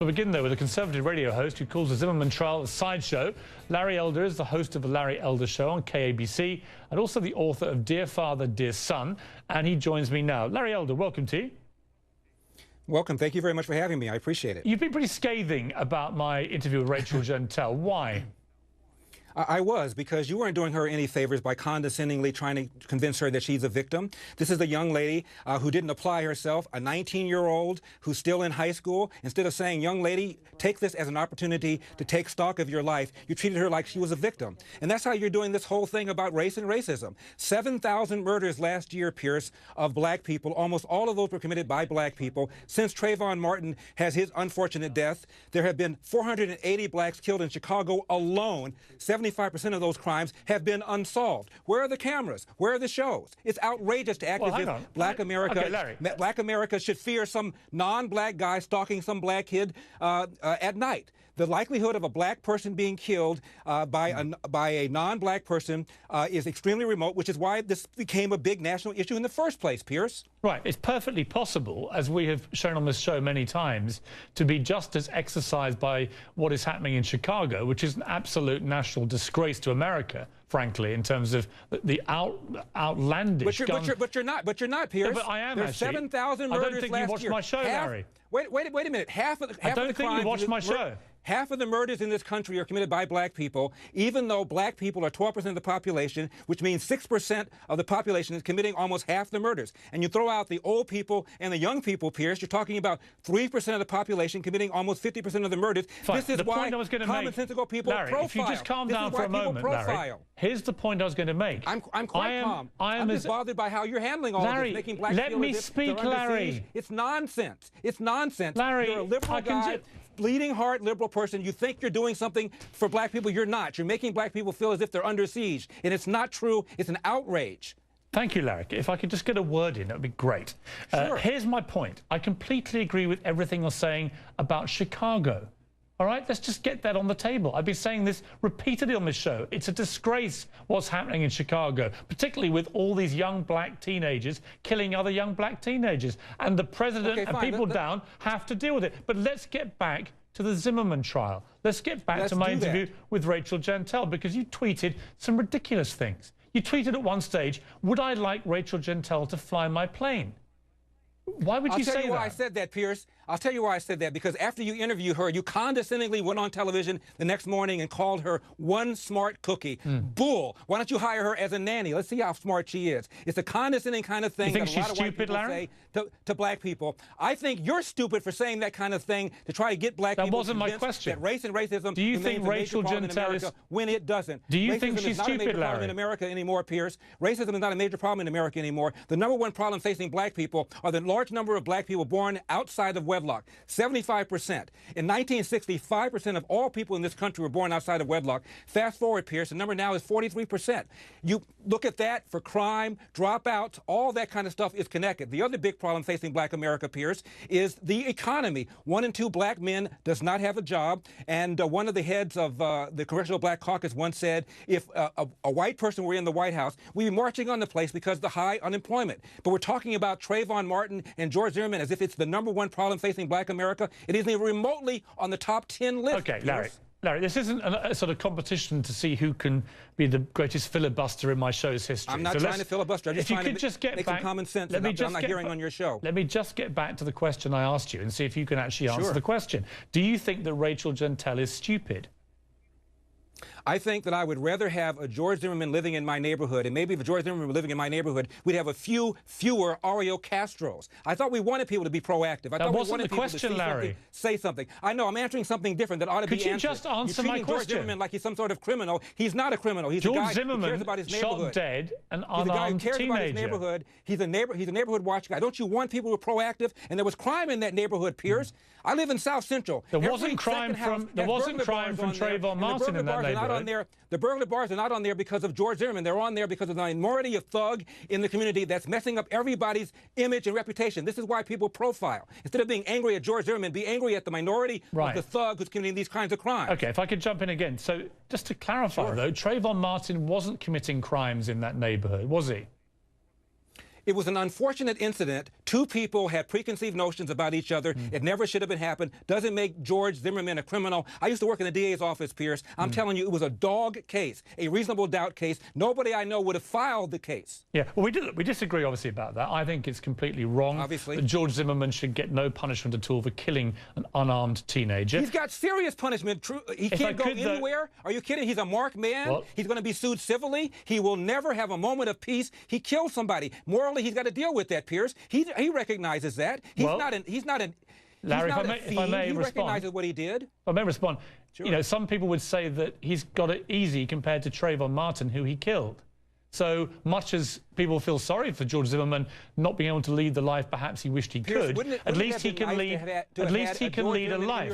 We'll begin, though, with a Conservative radio host who calls the Zimmerman trial a sideshow. Larry Elder is the host of the Larry Elder Show on KABC and also the author of Dear Father, Dear Son, and he joins me now. Larry Elder, welcome to you. Welcome. Thank you very much for having me. I appreciate it. You've been pretty scathing about my interview with Rachel Jeantel. Why? I was, because you weren't doing her any favors by condescendingly trying to convince her that she's a victim. This is a young lady who didn't apply herself, a 19-year-old who's still in high school. Instead of saying, young lady, take this as an opportunity to take stock of your life, you treated her like she was a victim. And that's how you're doing this whole thing about race and racism. 7,000 murders last year, Piers, of black people. Almost all of those were committed by black people. Since Trayvon Martin has his unfortunate death, there have been 480 blacks killed in Chicago alone. 75% of those crimes have been unsolved. Where are the cameras? Where are the shows? It's outrageous to act as if Black America should fear some non-black guy stalking some black kid at night. The likelihood of a black person being killed by a non-black person is extremely remote, which is why this became a big national issue in the first place, Piers. Right. It's perfectly possible, as we have shown on this show many times, to be just as exercised by what is happening in Chicago, which is an absolute national disgrace to America, frankly, in terms of the outlandish. But you're not, Piers. No, but I am. There's 7,000 murders last year. I don't think you watched my show, Larry. Wait a minute. I don't think you watched my show. Half of the murders in this country are committed by black people, even though black people are 12% of the population, which means 6% of the population is committing almost half the murders. And you throw out the old people and the young people, Piers, you're talking about 3% of the population committing almost 50% of the murders. Fine. This is the why point I was going to commonsensical people Larry, profile. if you just calm down for a moment, Larry, here's the point I was going to make. I'm quite calm. I'm just bothered by how you're handling all Larry, of this, making blacks let feel me as if speak, they're under Larry. siege. It's nonsense. It's nonsense. Larry, you're a liberal guy, bleeding heart liberal person. You think you're doing something for black people. You're not. You're making black people feel as if they're under siege. And it's not true. It's an outrage. Thank you, Larry. If I could just get a word in, that would be great. Sure. Here's my point. I completely agree with everything you're saying about Chicago. All right, let's just get that on the table. I've been saying this repeatedly on this show. It's a disgrace what's happening in Chicago, particularly with all these young black teenagers killing other young black teenagers. And the president and people down have to deal with it. But let's get back to the Zimmerman trial. Let's get back to my interview with Rachel Jeantel, because you tweeted some ridiculous things. You tweeted at one stage, would I like Rachel Jeantel to fly my plane? Why would you say that? I'll tell you why I said that, Piers. I'll tell you why I said that, because after you interviewed her, you condescendingly went on television the next morning and called her one smart cookie. Bull. Why don't you hire her as a nanny? Let's see how smart she is. It's a condescending kind of thing that a lot of white people say to black people. I think you're stupid for saying that kind of thing to try to get black people. That wasn't my question. That race and racism. Do you think Rachel Jeantel is when it doesn't? Do you think she's stupid, Larry? In America anymore, Piers. Racism is not a major problem in America anymore. The #1 problem facing black people are the large number of black people born outside of wedlock. 75%. In 1960, 5% of all people in this country were born outside of wedlock. Fast forward, Piers, the number now is 43%. You look at that for crime, dropouts, all that kind of stuff is connected. The other big problem facing black America, Piers, is the economy. 1 in 2 black men does not have a job. And one of the heads of the Congressional Black Caucus once said, if a white person were in the White House, we'd be marching on the place because of the high unemployment. But we're talking about Trayvon Martin and George Zimmerman as if it's the #1 problem facing black America. It isn't even remotely on the top 10 list. Okay, Larry, this isn't a sort of competition to see who can be the greatest filibuster in my show's history. I'm not trying to filibuster. I'm just trying to make some common sense that I'm not hearing on your show. Let me just get back to the question I asked you and see if you can actually answer the question. Do you think that Rachel Jeantel is stupid? I think that I would rather have a George Zimmerman living in my neighborhood, and maybe if George Zimmerman were living in my neighborhood, we'd have fewer Oreo Castros. I thought we wanted people to be proactive. I thought we wanted people to see something, say something. I know, I'm answering something different that ought to be answered. Could you just answer my question? George Zimmerman like he's some sort of criminal. He's not a criminal. He's a guy who cares about his neighborhood. Shot dead an unarmed He's a guy who cares teenager. about his neighborhood. He's a neighborhood watch guy. Don't you want people who are proactive? And there was crime in that neighborhood, Piers. I live in South Central. There wasn't crime from Trayvon Martin in that neighborhood. The burglar bars are not on there because of George Zimmerman. They're on there because of the minority of thug in the community that's messing up everybody's image and reputation. This is why people profile. Instead of being angry at George Zimmerman, be angry at the minority of the thug who's committing these kinds of crimes. Okay, if I could jump in again. So just to clarify, though, Trayvon Martin wasn't committing crimes in that neighborhood, was he? It was an unfortunate incident. Two people had preconceived notions about each other. It never should have been happened. Doesn't make George Zimmerman a criminal. I used to work in the DA's office, Piers. I'm telling you, it was a dog case, a reasonable doubt case. Nobody I know would have filed the case. Yeah, well, we disagree, obviously, about that. I think it's completely wrong. Obviously. That George Zimmerman should get no punishment at all for killing an unarmed teenager. He's got serious punishment. He can't go anywhere. Are you kidding? He's a marked man. Well, he's going to be sued civilly. He will never have a moment of peace. He killed somebody. Morally, he's got to deal with that, Piers. He recognizes that. Larry, if I may he respond, recognizes what he did. If I may respond. Sure. You know, some people would say that he's got it easy compared to Trayvon Martin, who he killed. So much as people feel sorry for George Zimmerman not being able to lead the life perhaps he wished he Piers, could, at least he can lead. At least he can lead a life.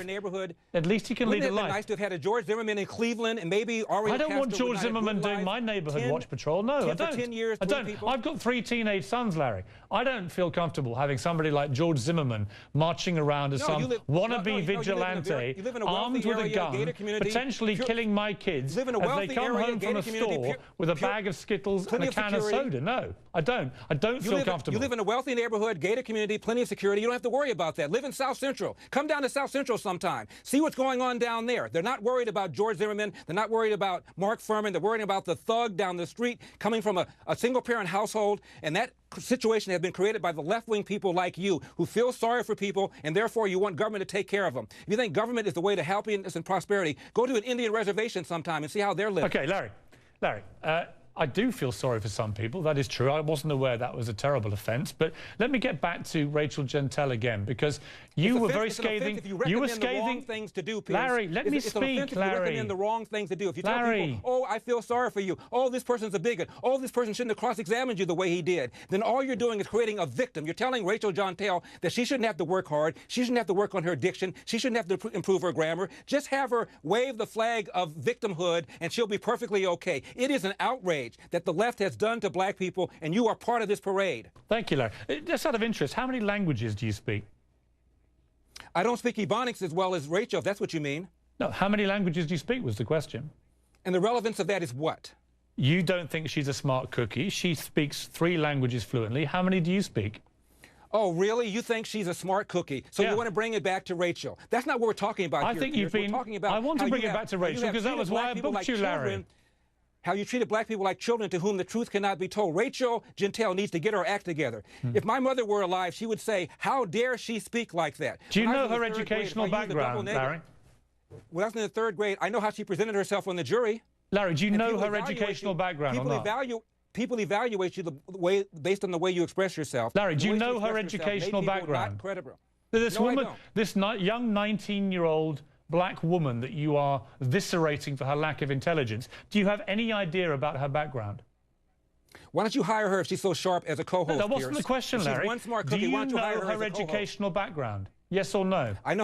At least he can lead a life. Wouldn't it be nice to have had a George Zimmerman in Cleveland and maybe Ariel I don't want Castro George Zimmerman doing my neighborhood watch patrol. No, I don't. 10 years, I don't. people. I've got 3 teenage sons, Larry. I don't feel comfortable having somebody like George Zimmerman marching around as some wannabe vigilante, armed with a gun, potentially killing my kids as they come home from a store with a bag of Skittles and a can of soda. No, I don't. I don't feel comfortable. You live in a wealthy neighborhood, gated community, plenty of security. You don't have to worry about that. Live in South Central. Come down to South Central sometime. See what's going on down there. They're not worried about George Zimmerman. They're not worried about Mark Furman. They're worried about the thug down the street coming from a single-parent household. And that situation has been created by the left-wing people like you who feel sorry for people, and therefore you want government to take care of them. If you think government is the way to happiness and prosperity, go to an Indian reservation sometime and see how they're living. Okay, Larry, I do feel sorry for some people. That is true. I wasn't aware that was a terrible offence. But let me get back to Rachel Jeantel again, because you were very scathing. You were scathing. The wrong things to do, Piers. Larry, let me speak. Larry, you recommend the wrong things to do. If you tell people, oh, I feel sorry for you. Oh, this person's a bigot. Oh, this person shouldn't have cross-examined you the way he did. Then all you're doing is creating a victim. You're telling Rachel Jeantel that she shouldn't have to work hard. She shouldn't have to work on her diction. She shouldn't have to improve her grammar. Just have her wave the flag of victimhood, and she'll be perfectly okay. It is an outrage that the left has done to black people, and you are part of this parade. Thank you, Larry. Just out of interest, how many languages do you speak? I don't speak Ebonics as well as Rachel, if that's what you mean. No, how many languages do you speak was the question. And the relevance of that is what? You don't think she's a smart cookie. She speaks 3 languages fluently. How many do you speak? Oh, really? You think she's a smart cookie? So you want to bring it back to Rachel. That's not what we're talking about here. I think you've been... I want to bring it back to Rachel because that was why I booked you, Larry. How you treated black people like children to whom the truth cannot be told. Rachel Jeantel needs to get her act together. If my mother were alive, she would say, how dare she speak like that? Do you know her educational background, Larry? When I was in the 3rd grade, I know how she presented herself on the jury. Larry, do you know her educational background or not? People evaluate you based on the way you express yourself. Larry, do you know her educational background? This woman, this young 19-year-old black woman that you are eviscerating for her lack of intelligence, do you have any idea about her background? Why don't you hire her if she's so sharp as a co-host? No, that wasn't the question, Larry. She's one smart cookie. Do you Why don't you hire know her her educational background? Yes or no? I know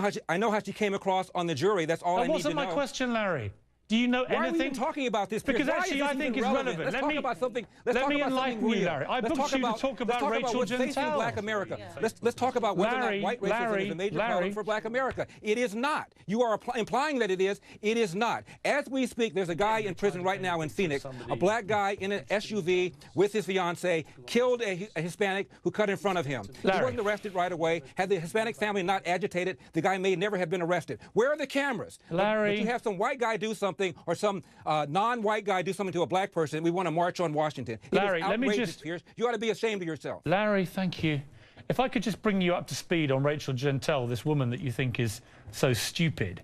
how she came across on the jury. That's all I need to know. That wasn't my question, Larry. Do you know anything? Why are we even talking about this? Because actually, I think it's relevant. Let's talk about something. Let me enlighten you, Larry. I booked you to talk about Rachel Jeantel. Black America. Let's talk about whether or not white racism is a major problem for black America. It is not. You are implying that it is. It is not. As we speak, there's a guy in prison right now in Phoenix, a black guy in an SUV with his fiancée, killed a Hispanic who cut in front of him. He wasn't arrested right away. Had the Hispanic family not agitated, the guy may never have been arrested. Where are the cameras? Larry. But you have some white guy do something or some non-white guy do something to a black person, we want to march on Washington. Larry, let me just... Piers. You ought to be ashamed of yourself. Larry, thank you. If I could just bring you up to speed on Rachel Jeantel, this woman that you think is so stupid.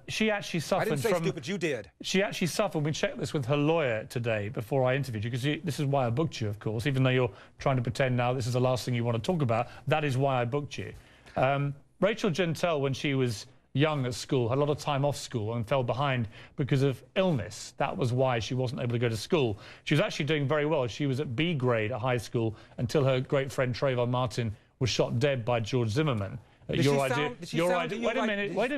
She actually suffered I didn't say stupid, you did. She actually suffered. We checked this with her lawyer today before I interviewed you, because this is why I booked you, of course, even though you're trying to pretend now this is the last thing you want to talk about. That is why I booked you. Rachel Jeantel, when she was young at school, had a lot of time off school and fell behind because of illness. That was why she wasn't able to go to school. She was actually doing very well. She was at B grade at high school until her great friend Trayvon Martin was shot dead by George Zimmerman. Wait a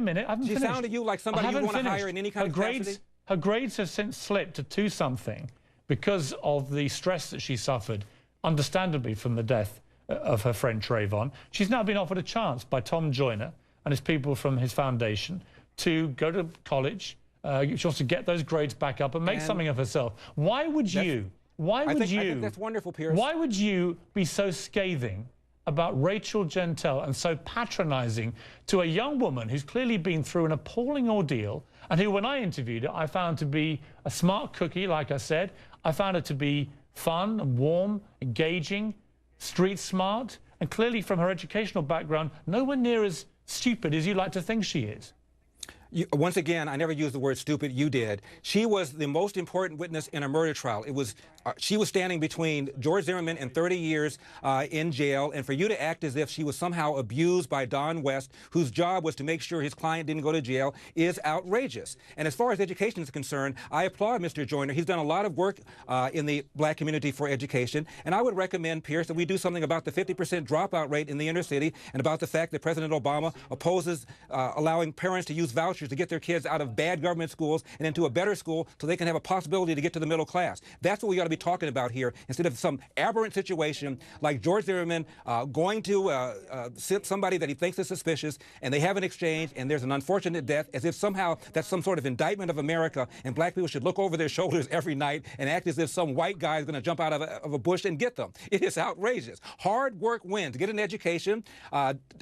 minute. I haven't finished. She sounded to you like somebody you want to hire in any kind of capacity? Her grades have since slipped to 2-something because of the stress that she suffered, understandably, from the death of her friend Trayvon. She's now been offered a chance by Tom Joyner and his people from his foundation to go to college. She wants to get those grades back up and make something of herself. Why would you why would I think that's wonderful, Piers. Why would you be so scathing about Rachel Jeantel and so patronizing to a young woman who's clearly been through an appalling ordeal and who, when I interviewed her, I found to be a smart cookie, like I said. I found her to be fun and warm, engaging, street smart, and clearly from her educational background, nowhere near as stupid as you like to think she is. Once again, I never used the word stupid. You did. She was the most important witness in a murder trial. It was she was standing between George Zimmerman and 30 years in jail, and for you to act as if she was somehow abused by Don West, whose job was to make sure his client didn't go to jail, is outrageous. And as far as education is concerned, I applaud Mr. Joyner. He's done a lot of work in the black community for education, and I would recommend, Piers, that we do something about the 50% dropout rate in the inner city and about the fact that President Obama opposes allowing parents to use vouchers to get their kids out of bad government schools and into a better school so they can have a possibility to get to the middle class. That's what we ought to be talking about here, instead of some aberrant situation like George Zimmerman going to sit somebody that he thinks is suspicious, and they have an exchange, and there's an unfortunate death, as if somehow that's some sort of indictment of America, and black people should look over their shoulders every night and act as if some white guy is going to jump out of a bush and get them. It is outrageous. Hard work wins. Get an education.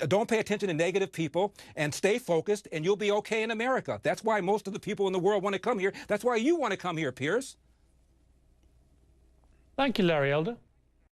Don't pay attention to negative people, and stay focused, and you'll be okay in America. That's why most of the people in the world want to come here. That's why you want to come here, Piers. Thank you, Larry Elder.